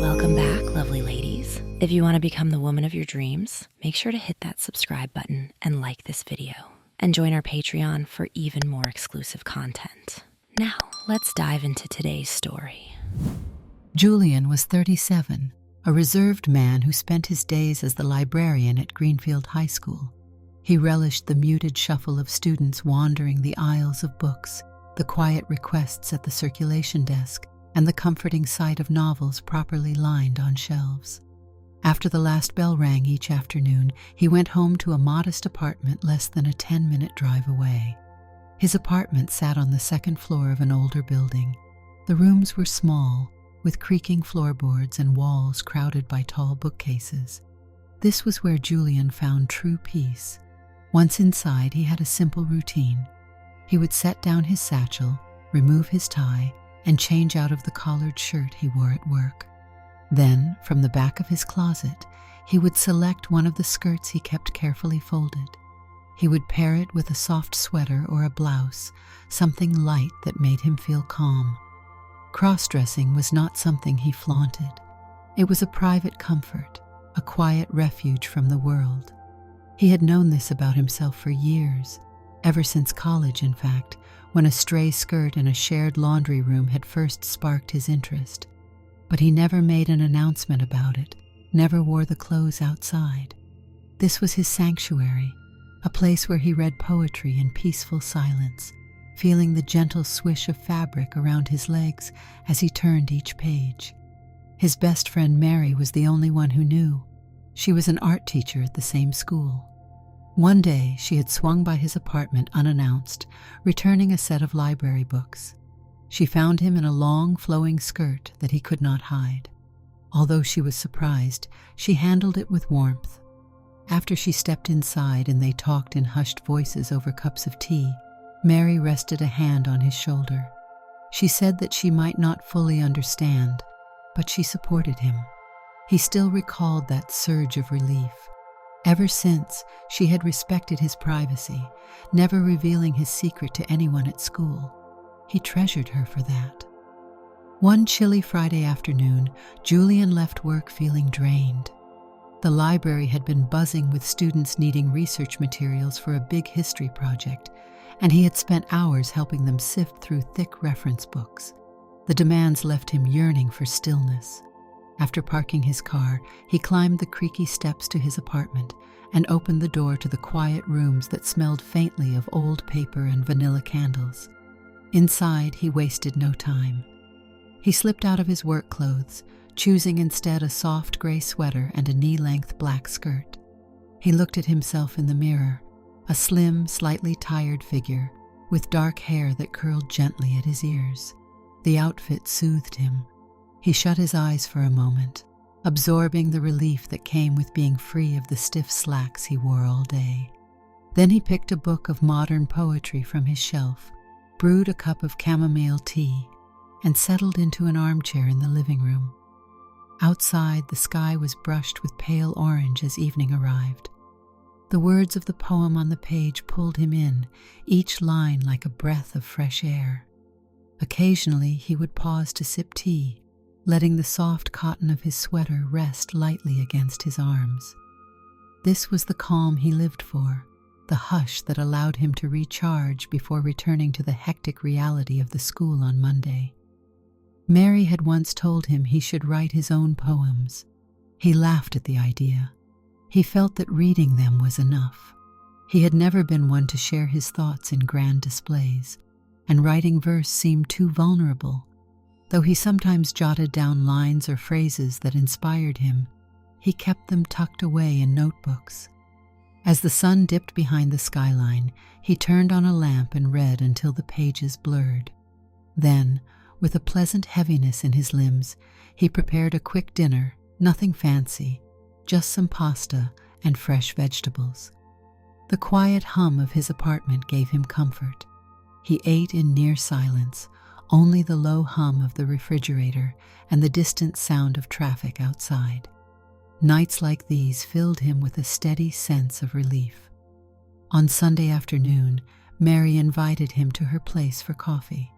Welcome back, lovely ladies. If you want to become the woman of your dreams, make sure to hit that subscribe button and like this video. And join our Patreon for even more exclusive content. Now, let's dive into today's story. Julian was 37, a reserved man who spent his days as the librarian at Greenfield High School. He relished the muted shuffle of students wandering the aisles of books, the quiet requests at the circulation desk, and the comforting sight of novels properly lined on shelves. After the last bell rang each afternoon, he went home to a modest apartment less than a 10-minute drive away. His apartment sat on the second floor of an older building. The rooms were small, with creaking floorboards and walls crowded by tall bookcases. This was where Julian found true peace. Once inside, he had a simple routine. He would set down his satchel, remove his tie, and change out of the collared shirt he wore at work. Then, from the back of his closet, he would select one of the skirts he kept carefully folded. He would pair it with a soft sweater or a blouse, something light that made him feel calm. Crossdressing was not something he flaunted. It was a private comfort, a quiet refuge from the world. He had known this about himself for years, ever since college, in fact, when a stray skirt in a shared laundry room had first sparked his interest. But he never made an announcement about it, never wore the clothes outside. This was his sanctuary, a place where he read poetry in peaceful silence, feeling the gentle swish of fabric around his legs as he turned each page. His best friend Mary was the only one who knew. She was an art teacher at the same school. One day, she had swung by his apartment unannounced, returning a set of library books. She found him in a long, flowing skirt that he could not hide. Although she was surprised, she handled it with warmth. After she stepped inside and they talked in hushed voices over cups of tea, Mary rested a hand on his shoulder. She said that she might not fully understand, but she supported him. He still recalled that surge of relief. Ever since, she had respected his privacy, never revealing his secret to anyone at school. He treasured her for that. One chilly Friday afternoon, Julian left work feeling drained. The library had been buzzing with students needing research materials for a big history project, and he had spent hours helping them sift through thick reference books. The demands left him yearning for stillness. After parking his car, he climbed the creaky steps to his apartment and opened the door to the quiet rooms that smelled faintly of old paper and vanilla candles. Inside, he wasted no time. He slipped out of his work clothes, choosing instead a soft gray sweater and a knee-length black skirt. He looked at himself in the mirror, a slim, slightly tired figure with dark hair that curled gently at his ears. The outfit soothed him. He shut his eyes for a moment, absorbing the relief that came with being free of the stiff slacks he wore all day. Then he picked a book of modern poetry from his shelf, brewed a cup of chamomile tea, and settled into an armchair in the living room. Outside, the sky was brushed with pale orange as evening arrived. The words of the poem on the page pulled him in, each line like a breath of fresh air. Occasionally, he would pause to sip tea, letting the soft cotton of his sweater rest lightly against his arms. This was the calm he lived for, the hush that allowed him to recharge before returning to the hectic reality of the school on Monday. Mary had once told him he should write his own poems. He laughed at the idea. He felt that reading them was enough. He had never been one to share his thoughts in grand displays, and writing verse seemed too vulnerable. Though he sometimes jotted down lines or phrases that inspired him, he kept them tucked away in notebooks. As the sun dipped behind the skyline, he turned on a lamp and read until the pages blurred. Then, with a pleasant heaviness in his limbs, he prepared a quick dinner, nothing fancy, just some pasta and fresh vegetables. The quiet hum of his apartment gave him comfort. He ate in near silence, only the low hum of the refrigerator and the distant sound of traffic outside. Nights like these filled him with a steady sense of relief. On Sunday afternoon, Mary invited him to her place for coffee.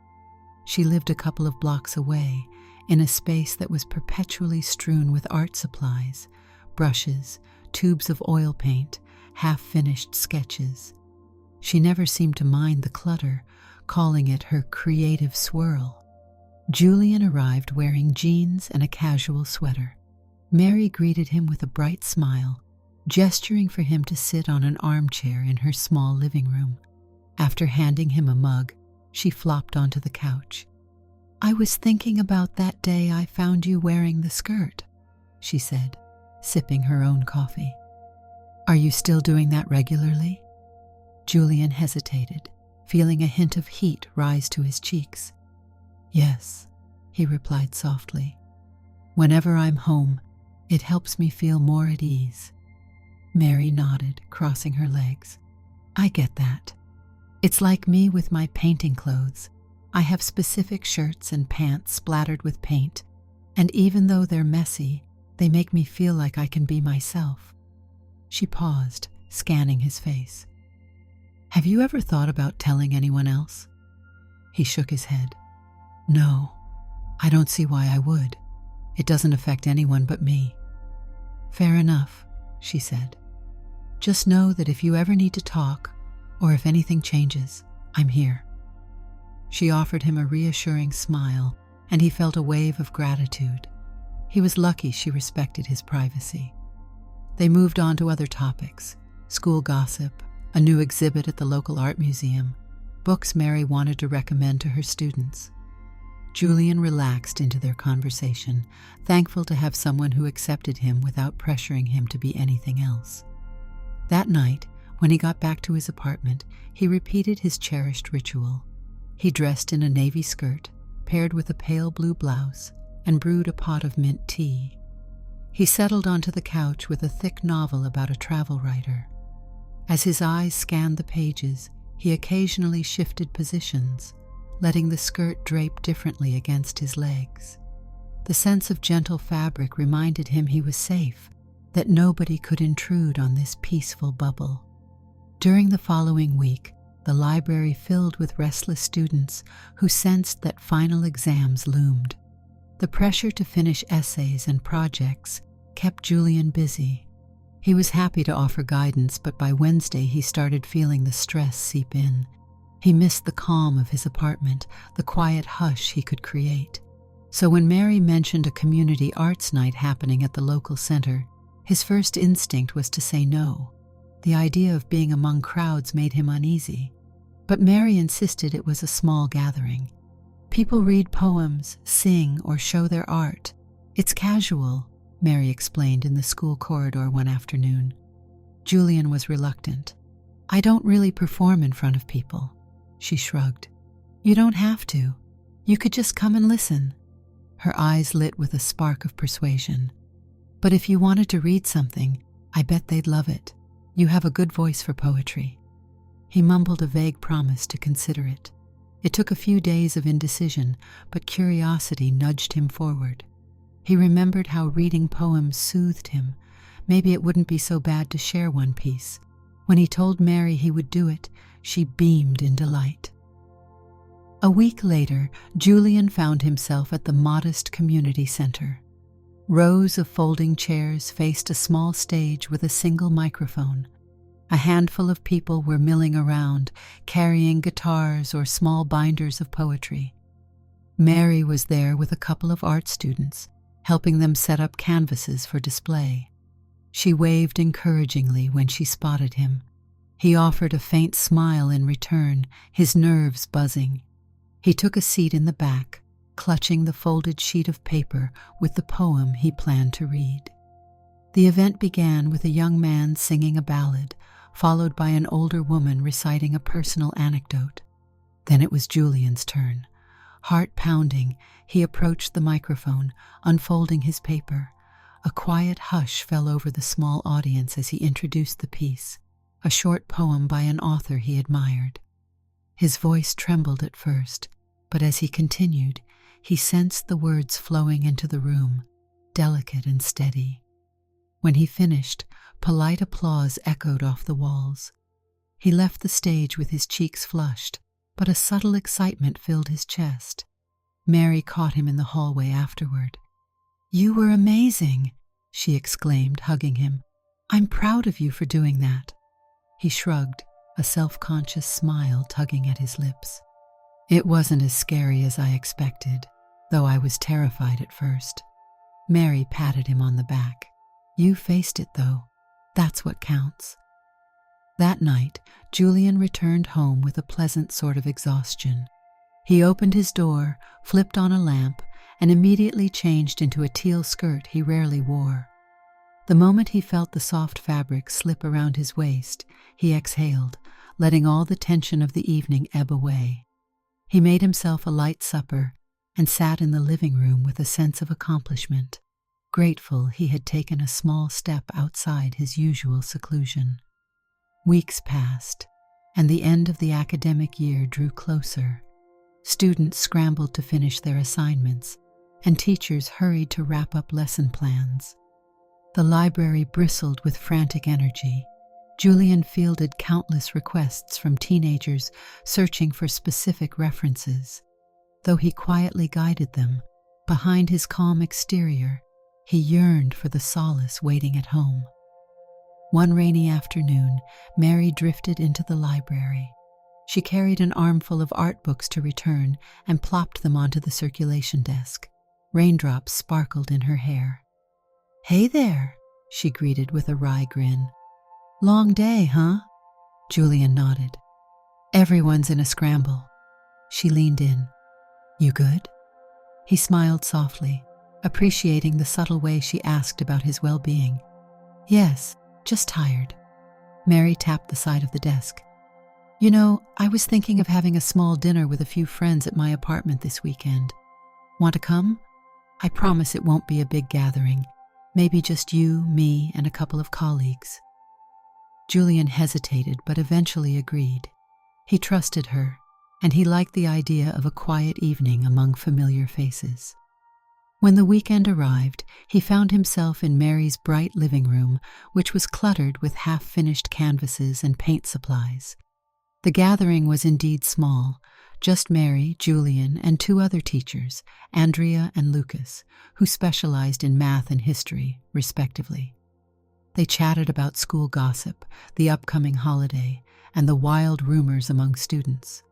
She lived a couple of blocks away, in a space that was perpetually strewn with art supplies, brushes, tubes of oil paint, half-finished sketches. She never seemed to mind the clutter, calling it her creative swirl. Julian arrived wearing jeans and a casual sweater. Mary greeted him with a bright smile, gesturing for him to sit on an armchair in her small living room. After handing him a mug, she flopped onto the couch. "I was thinking about that day I found you wearing the skirt," she said, sipping her own coffee. "Are you still doing that regularly?" Julian hesitated, feeling a hint of heat rise to his cheeks. "Yes," he replied softly. "Whenever I'm home, it helps me feel more at ease." Mary nodded, crossing her legs. "I get that. It's like me with my painting clothes. I have specific shirts and pants splattered with paint, and even though they're messy, they make me feel like I can be myself." She paused, scanning his face. "Have you ever thought about telling anyone else?" He shook his head. "No, I don't see why I would. It doesn't affect anyone but me." "Fair enough," she said. "Just know that if you ever need to talk, or if anything changes, I'm here." She offered him a reassuring smile, and he felt a wave of gratitude. He was lucky she respected his privacy. They moved on to other topics: school gossip, a new exhibit at the local art museum, books Mary wanted to recommend to her students. Julian relaxed into their conversation, thankful to have someone who accepted him without pressuring him to be anything else. That night, when he got back to his apartment, he repeated his cherished ritual. He dressed in a navy skirt, paired with a pale blue blouse, and brewed a pot of mint tea. He settled onto the couch with a thick novel about a travel writer. As his eyes scanned the pages, he occasionally shifted positions, letting the skirt drape differently against his legs. The sense of gentle fabric reminded him he was safe, that nobody could intrude on this peaceful bubble. During the following week, the library filled with restless students who sensed that final exams loomed. The pressure to finish essays and projects kept Julian busy. He was happy to offer guidance, but by Wednesday he started feeling the stress seep in. He missed the calm of his apartment, the quiet hush he could create. So when Mary mentioned a community arts night happening at the local center, his first instinct was to say no. The idea of being among crowds made him uneasy. But Mary insisted it was a small gathering. "People read poems, sing, or show their art. It's casual," Mary explained in the school corridor one afternoon. Julian was reluctant. "I don't really perform in front of people," she shrugged. "You don't have to. You could just come and listen." Her eyes lit with a spark of persuasion. "But if you wanted to read something, I bet they'd love it. You have a good voice for poetry." He mumbled a vague promise to consider it. It took a few days of indecision, but curiosity nudged him forward. He remembered how reading poems soothed him. Maybe it wouldn't be so bad to share one piece. When he told Mary he would do it, she beamed in delight. A week later, Julian found himself at the modest community center. Rows of folding chairs faced a small stage with a single microphone. A handful of people were milling around, carrying guitars or small binders of poetry. Mary was there with a couple of art students, helping them set up canvases for display. She waved encouragingly when she spotted him. He offered a faint smile in return, his nerves buzzing. He took a seat in the back, clutching the folded sheet of paper with the poem he planned to read. The event began with a young man singing a ballad, followed by an older woman reciting a personal anecdote. Then it was Julian's turn. Heart pounding, he approached the microphone, unfolding his paper. A quiet hush fell over the small audience as he introduced the piece, a short poem by an author he admired. His voice trembled at first, but as he continued, he sensed the words flowing into the room, delicate and steady. When he finished, polite applause echoed off the walls. He left the stage with his cheeks flushed, but a subtle excitement filled his chest. Mary caught him in the hallway afterward. "You were amazing," she exclaimed, hugging him. "I'm proud of you for doing that." He shrugged, a self-conscious smile tugging at his lips. "It wasn't as scary as I expected, though I was terrified at first." Mary patted him on the back. "You faced it, though. That's what counts." That night, Julian returned home with a pleasant sort of exhaustion. He opened his door, flipped on a lamp, and immediately changed into a teal skirt he rarely wore. The moment he felt the soft fabric slip around his waist, he exhaled, letting all the tension of the evening ebb away. He made himself a light supper and sat in the living room with a sense of accomplishment, grateful he had taken a small step outside his usual seclusion. Weeks passed, and the end of the academic year drew closer. Students scrambled to finish their assignments, and teachers hurried to wrap up lesson plans. The library bristled with frantic energy. Julian fielded countless requests from teenagers searching for specific references. Though he quietly guided them, behind his calm exterior, he yearned for the solace waiting at home. One rainy afternoon, Mary drifted into the library. She carried an armful of art books to return and plopped them onto the circulation desk. Raindrops sparkled in her hair. "Hey there," she greeted with a wry grin. "Long day, huh?" Julian nodded. "Everyone's in a scramble." She leaned in. "You good?" He smiled softly, appreciating the subtle way she asked about his well-being. "Yes, just tired." Mary tapped the side of the desk. "You know, I was thinking of having a small dinner with a few friends at my apartment this weekend. Want to come? I promise it won't be a big gathering. Maybe just you, me, and a couple of colleagues." Julian hesitated but eventually agreed. He trusted her, and he liked the idea of a quiet evening among familiar faces. When the weekend arrived, he found himself in Mary's bright living room, which was cluttered with half-finished canvases and paint supplies. The gathering was indeed small, just Mary, Julian, and two other teachers, Andrea and Lucas, who specialized in math and history, respectively. They chatted about school gossip, the upcoming holiday, and the wild rumors among students.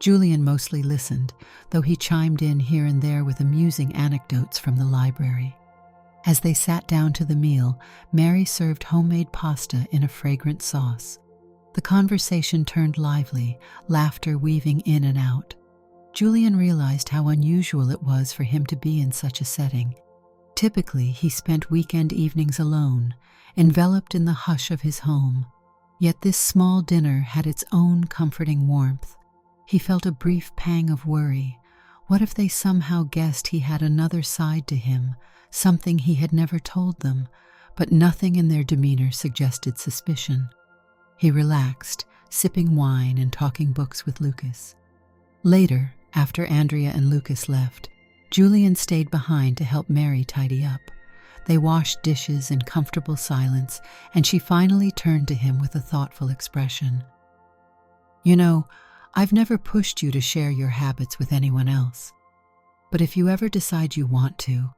Julian mostly listened, though he chimed in here and there with amusing anecdotes from the library. As they sat down to the meal, Mary served homemade pasta in a fragrant sauce. The conversation turned lively, laughter weaving in and out. Julian realized how unusual it was for him to be in such a setting. Typically, he spent weekend evenings alone, enveloped in the hush of his home. Yet this small dinner had its own comforting warmth. He felt a brief pang of worry. What if they somehow guessed he had another side to him, something he had never told them, but nothing in their demeanor suggested suspicion. He relaxed, sipping wine and talking books with Lucas. Later, after Andrea and Lucas left, Julian stayed behind to help Mary tidy up. They washed dishes in comfortable silence, and she finally turned to him with a thoughtful expression. "You know, I've never pushed you to share your habits with anyone else. But if you ever decide you want to,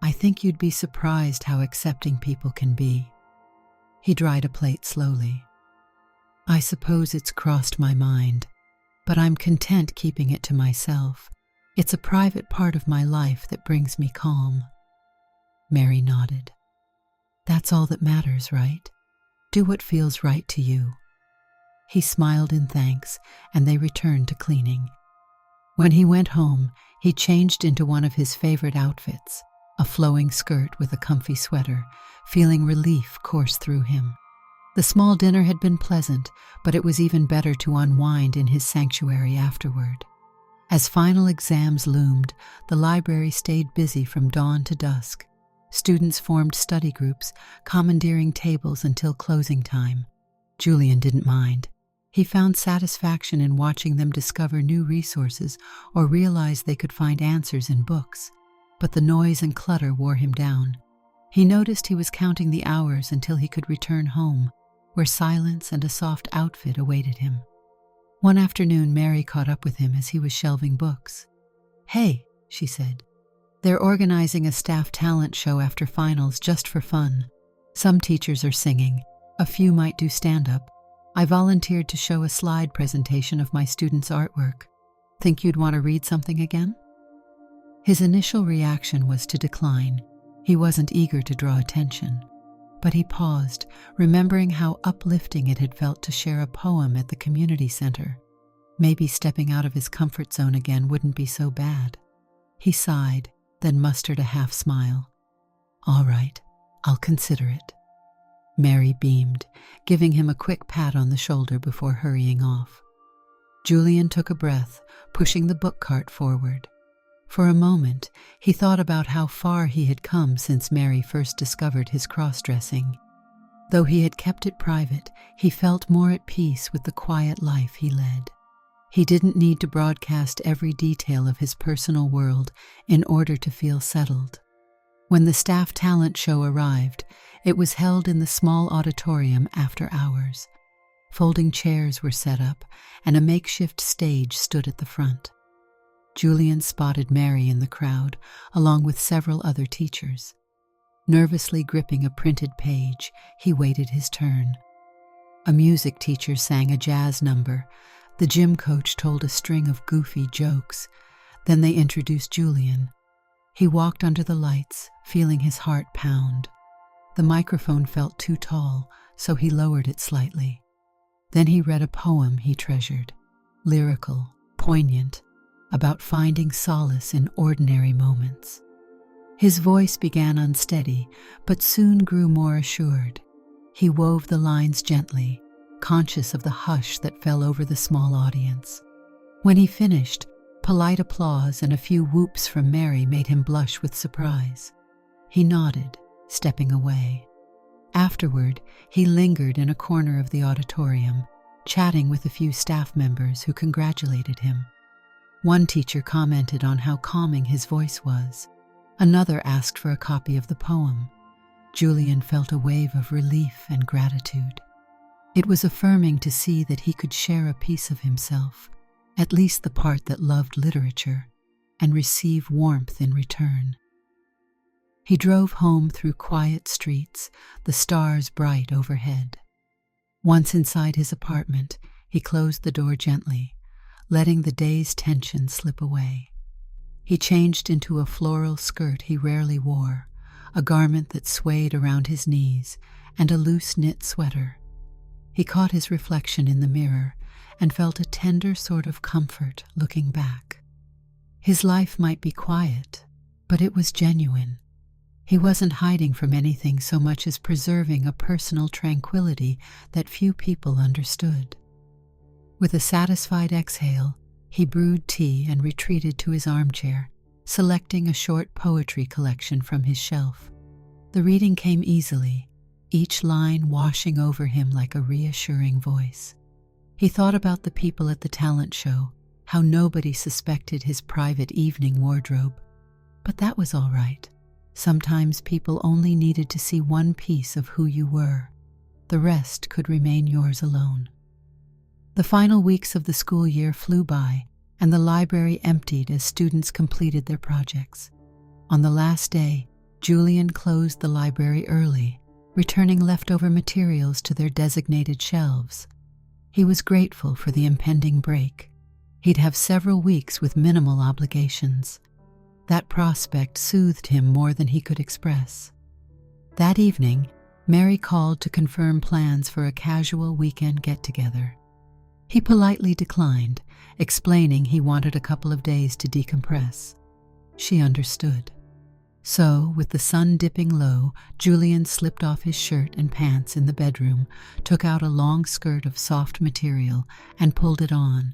I think you'd be surprised how accepting people can be." He dried a plate slowly. "I suppose it's crossed my mind, but I'm content keeping it to myself. It's a private part of my life that brings me calm." Mary nodded. "That's all that matters, right? Do what feels right to you." He smiled in thanks, and they returned to cleaning. When he went home, he changed into one of his favorite outfits, a flowing skirt with a comfy sweater, feeling relief course through him. The small dinner had been pleasant, but it was even better to unwind in his sanctuary afterward. As final exams loomed, the library stayed busy from dawn to dusk. Students formed study groups, commandeering tables until closing time. Julian didn't mind. He found satisfaction in watching them discover new resources or realize they could find answers in books. But the noise and clutter wore him down. He noticed he was counting the hours until he could return home, where silence and a soft outfit awaited him. One afternoon, Mary caught up with him as he was shelving books. "Hey," she said, "they're organizing a staff talent show after finals just for fun. Some teachers are singing, a few might do stand-up. I volunteered to show a slide presentation of my students' artwork. Think you'd want to read something again?" His initial reaction was to decline. He wasn't eager to draw attention. But he paused, remembering how uplifting it had felt to share a poem at the community center. Maybe stepping out of his comfort zone again wouldn't be so bad. He sighed, then mustered a half smile. "All right, I'll consider it." Mary beamed, giving him a quick pat on the shoulder before hurrying off. Julian took a breath, pushing the book cart forward. For a moment, he thought about how far he had come since Mary first discovered his cross-dressing. Though he had kept it private, he felt more at peace with the quiet life he led. He didn't need to broadcast every detail of his personal world in order to feel settled. When the staff talent show arrived, it was held in the small auditorium after hours. Folding chairs were set up, and a makeshift stage stood at the front. Julian spotted Mary in the crowd, along with several other teachers. Nervously gripping a printed page, he waited his turn. A music teacher sang a jazz number. The gym coach told a string of goofy jokes. Then they introduced Julian. He walked under the lights, feeling his heart pound. The microphone felt too tall, so he lowered it slightly. Then he read a poem he treasured, lyrical, poignant, about finding solace in ordinary moments. His voice began unsteady, but soon grew more assured. He wove the lines gently, conscious of the hush that fell over the small audience. When he finished, polite applause and a few whoops from Mary made him blush with surprise. He nodded, stepping away. Afterward, he lingered in a corner of the auditorium, chatting with a few staff members who congratulated him. One teacher commented on how calming his voice was. Another asked for a copy of the poem. Julian felt a wave of relief and gratitude. It was affirming to see that he could share a piece of himself, at least the part that loved literature, and receive warmth in return. He drove home through quiet streets, the stars bright overhead. Once inside his apartment, he closed the door gently, letting the day's tension slip away. He changed into a floral skirt he rarely wore, a garment that swayed around his knees, and a loose knit sweater. He caught his reflection in the mirror and felt a tender sort of comfort looking back. His life might be quiet, but it was genuine. He wasn't hiding from anything so much as preserving a personal tranquility that few people understood. With a satisfied exhale, he brewed tea and retreated to his armchair, selecting a short poetry collection from his shelf. The reading came easily, each line washing over him like a reassuring voice. He thought about the people at the talent show, how nobody suspected his private evening wardrobe. But that was all right. Sometimes people only needed to see one piece of who you were. The rest could remain yours alone. The final weeks of the school year flew by, and the library emptied as students completed their projects. On the last day, Julian closed the library early, returning leftover materials to their designated shelves. He was grateful for the impending break. He'd have several weeks with minimal obligations. That prospect soothed him more than he could express. That evening, Mary called to confirm plans for a casual weekend get-together. He politely declined, explaining he wanted a couple of days to decompress. She understood. So, with the sun dipping low, Julian slipped off his shirt and pants in the bedroom, took out a long skirt of soft material, and pulled it on.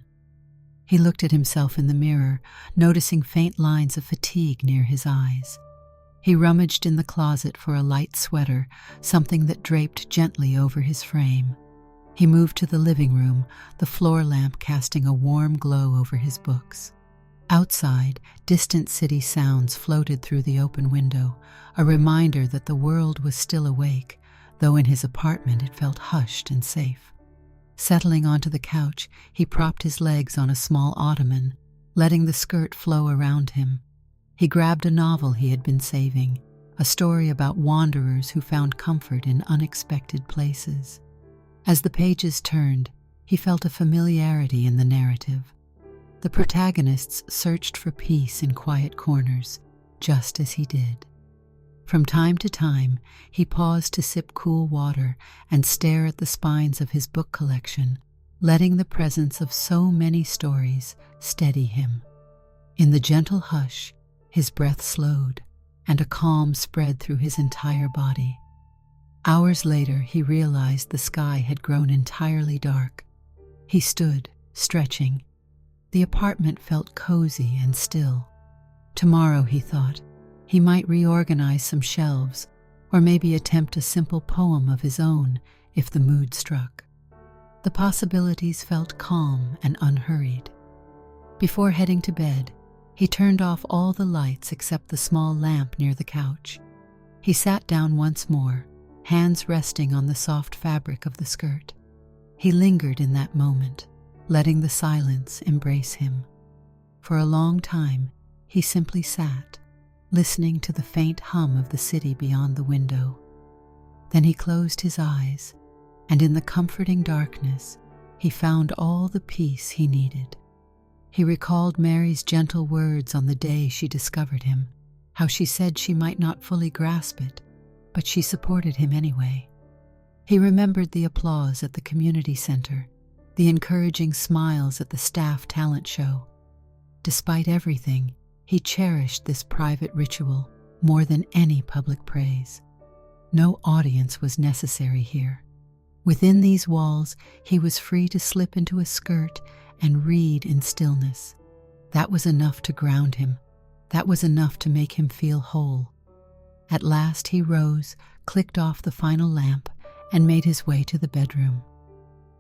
He looked at himself in the mirror, noticing faint lines of fatigue near his eyes. He rummaged in the closet for a light sweater, something that draped gently over his frame. He moved to the living room, the floor lamp casting a warm glow over his books. Outside, distant city sounds floated through the open window, a reminder that the world was still awake, though in his apartment it felt hushed and safe. Settling onto the couch, he propped his legs on a small ottoman, letting the skirt flow around him. He grabbed a novel he had been saving, a story about wanderers who found comfort in unexpected places. As the pages turned, he felt a familiarity in the narrative. The protagonists searched for peace in quiet corners, just as he did. From time to time, he paused to sip cool water and stare at the spines of his book collection, letting the presence of so many stories steady him. In the gentle hush, his breath slowed, and a calm spread through his entire body. Hours later, he realized the sky had grown entirely dark. He stood, stretching. The apartment felt cozy and still. Tomorrow, he thought, he might reorganize some shelves, or maybe attempt a simple poem of his own if the mood struck. The possibilities felt calm and unhurried. Before heading to bed, he turned off all the lights except the small lamp near the couch. He sat down once more, hands resting on the soft fabric of the skirt. He lingered in that moment, letting the silence embrace him. For a long time, he simply sat, listening to the faint hum of the city beyond the window. Then he closed his eyes, and in the comforting darkness, he found all the peace he needed. He recalled Mary's gentle words on the day she discovered him, how she said she might not fully grasp it, but she supported him anyway. He remembered the applause at the community center, the encouraging smiles at the staff talent show. Despite everything, he cherished this private ritual more than any public praise. No audience was necessary here. Within these walls, he was free to slip into a skirt and read in stillness. That was enough to ground him. That was enough to make him feel whole. At last he rose, clicked off the final lamp, and made his way to the bedroom.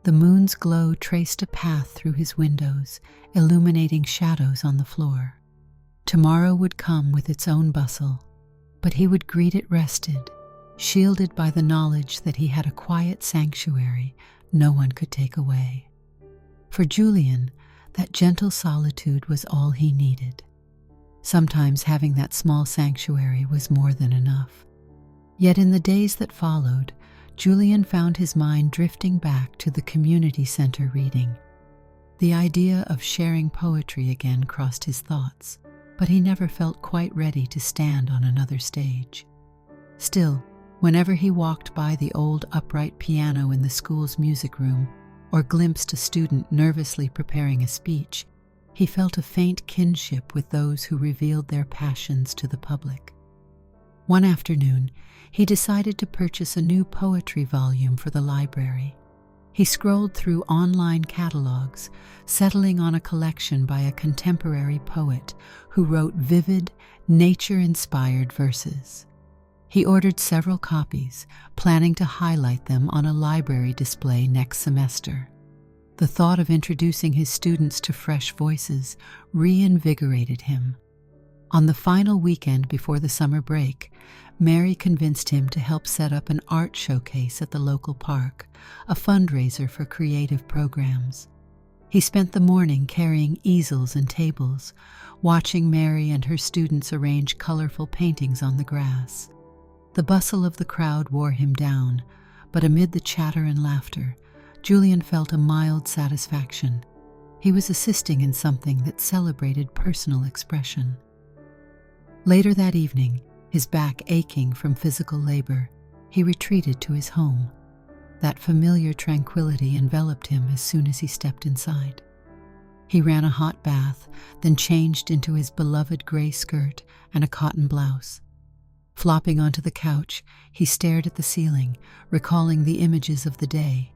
The moon's glow traced a path through his windows, illuminating shadows on the floor. Tomorrow would come with its own bustle, but he would greet it rested, shielded by the knowledge that he had a quiet sanctuary no one could take away. For Julian, that gentle solitude was all he needed. Sometimes having that small sanctuary was more than enough. Yet in the days that followed, Julian found his mind drifting back to the community center reading. The idea of sharing poetry again crossed his thoughts, but he never felt quite ready to stand on another stage. Still, whenever he walked by the old upright piano in the school's music room, or glimpsed a student nervously preparing a speech, he felt a faint kinship with those who revealed their passions to the public. One afternoon, he decided to purchase a new poetry volume for the library. He scrolled through online catalogs, settling on a collection by a contemporary poet who wrote vivid, nature-inspired verses. He ordered several copies, planning to highlight them on a library display next semester. The thought of introducing his students to fresh voices reinvigorated him. On the final weekend before the summer break, Mary convinced him to help set up an art showcase at the local park, a fundraiser for creative programs. He spent the morning carrying easels and tables, watching Mary and her students arrange colorful paintings on the grass. The bustle of the crowd wore him down, but amid the chatter and laughter, Julian felt a mild satisfaction. He was assisting in something that celebrated personal expression. Later that evening, his back aching from physical labor, he retreated to his home. That familiar tranquility enveloped him as soon as he stepped inside. He ran a hot bath, then changed into his beloved gray skirt and a cotton blouse. Flopping onto the couch, he stared at the ceiling, recalling the images of the day,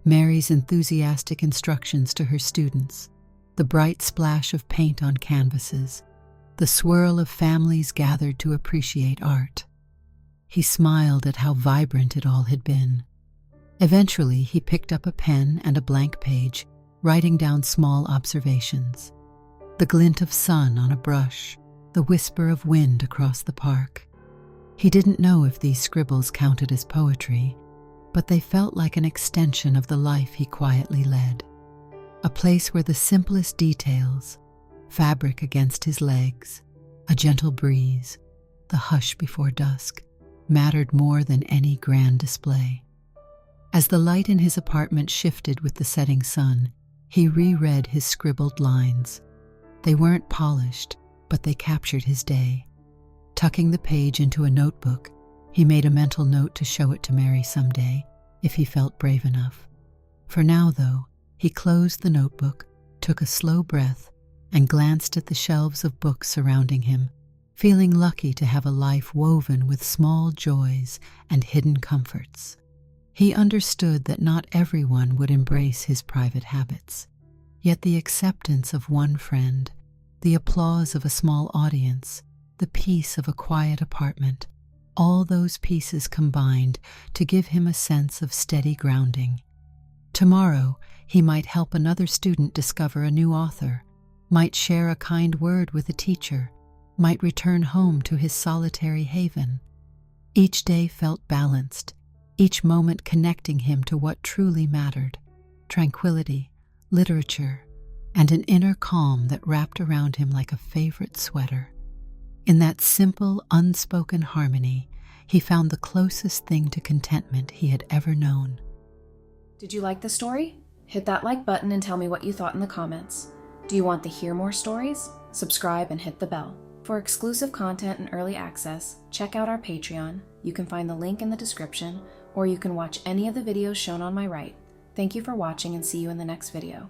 Mary's enthusiastic instructions to her students, the bright splash of paint on canvases, the swirl of families gathered to appreciate art. He smiled at how vibrant it all had been. Eventually, he picked up a pen and a blank page, writing down small observations. The glint of sun on a brush, the whisper of wind across the park. He didn't know if these scribbles counted as poetry, but they felt like an extension of the life he quietly led. A place where the simplest details, fabric against his legs, a gentle breeze, the hush before dusk, mattered more than any grand display. As the light in his apartment shifted with the setting sun, he reread his scribbled lines. They weren't polished, but they captured his day. Tucking the page into a notebook, he made a mental note to show it to Mary someday, if he felt brave enough. For now, though, he closed the notebook, took a slow breath, and glanced at the shelves of books surrounding him, feeling lucky to have a life woven with small joys and hidden comforts. He understood that not everyone would embrace his private habits, yet the acceptance of one friend, the applause of a small audience, the peace of a quiet apartment, all those pieces combined to give him a sense of steady grounding. Tomorrow, he might help another student discover a new author, might share a kind word with a teacher, might return home to his solitary haven. Each day felt balanced, each moment connecting him to what truly mattered: tranquility, literature, and an inner calm that wrapped around him like a favorite sweater. In that simple, unspoken harmony, he found the closest thing to contentment he had ever known. Did you like the story? Hit that like button and tell me what you thought in the comments. Do you want to hear more stories? Subscribe and hit the bell. For exclusive content and early access, check out our Patreon. You can find the link in the description, or you can watch any of the videos shown on my right. Thank you for watching and see you in the next video.